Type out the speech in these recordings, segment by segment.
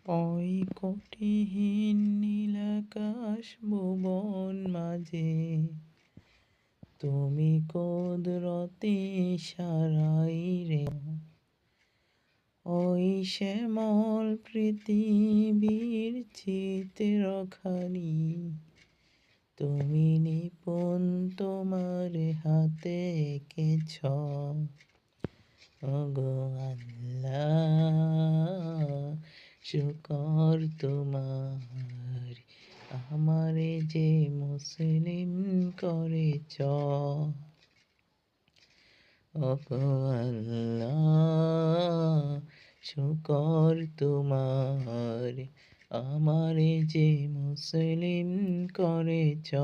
ওই কোটিহীন নীলাকাশ ভুবন মাঝে তুমি কুদরতি সারাই রে। ওই শ্যামল পৃথিবীর চিত্রখানি তুমি নিপুণ তোমার হাতে এঁকেছ। ওগো আল্লাহ, শুকর তোমার, আমারে যে মুসলিম করেছ। ওগো আল্লাহ, শুকর তোমার, আমারে যে মুসলিম করেছ।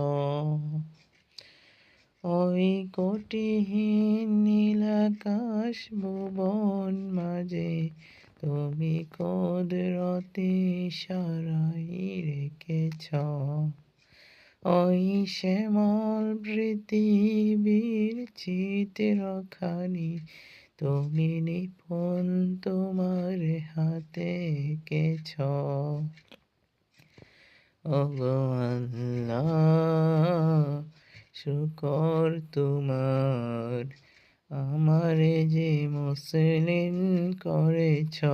ওই কোটিহীন নীলাকাশ ভুবন মাঝে তুমি কুদরতি সারাই রেখেছ। ওই শ্যামল পৃথিবীর চিত্রখানি তুমি নিপুণ তোমার হাতে এঁকেছ। ওগো আল্লাহ, শুকর তোমার, আমারে যে মুসলিম করেছ।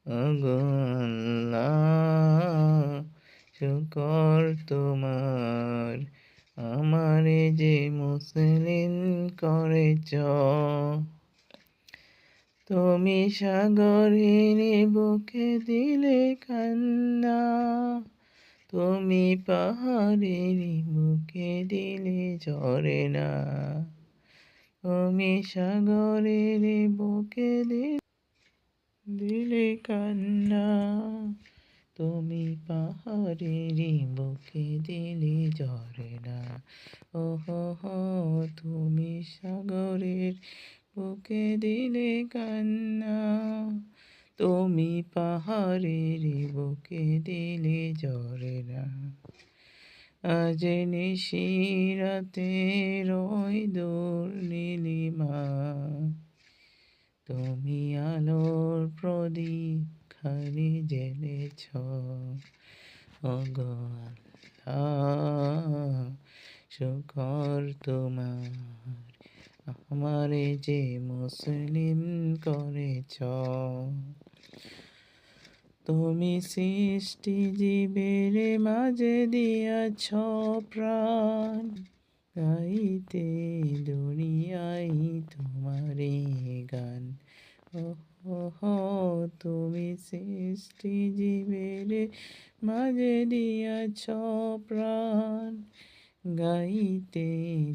ওগো আল্লাহ, শুকর তোমার, আমারে যে মুসলিম করেছ। তুমি সাগরের বুকে দিলে কান্না, তুমি পাহাড়ের বুকে দিলে ঝরনা। তুমি সাগরের বুকে দিলে কান্না, তুমি পাহাড়ের বুকে দিলে ঝরনা। ওহো হো, তুমি সাগরের বুকে দিলে কান্না, তুমি পাহাড়ের বুকে দিলে ঝরনা। আজ নিশিরাতে রই দূর নীলিমা, তুমি আলোর প্রদীপ খানি জ্বেলেছ। ওগো আল্লাহ, শুকর তোমার, আমারে যে মুসলিম করেছ। তুমি সৃষ্টি জীবের মাঝে দিয়াছ প্রাণ, গাইতে দুনিয়ায় তোমারে গান। ওহো, তুমি সৃষ্টি জীবের মাঝে দিয়াছ প্রাণ, গাইতে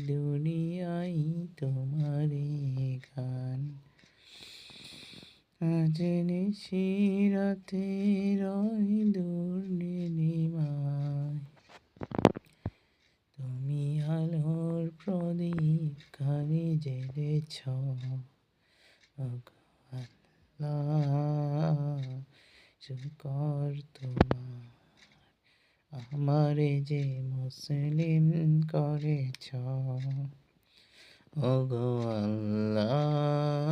দুনিয়ায় তোমারে গান। আজ নিশিরাতে রই দূর নীলিমায়, তুমি আলোর প্রদীপ খানি জ্বেলেছ। ওগো আল্লাহ, শুকর তোমার, আমারে যে মুসলিম করেছ। ওগো আল্লাহ,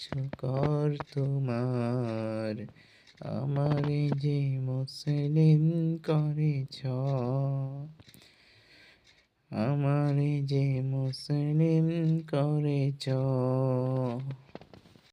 শুকর তোমার, আমারে যে মুসলিম করেছ। আমারে যে মুসলিম করেছ।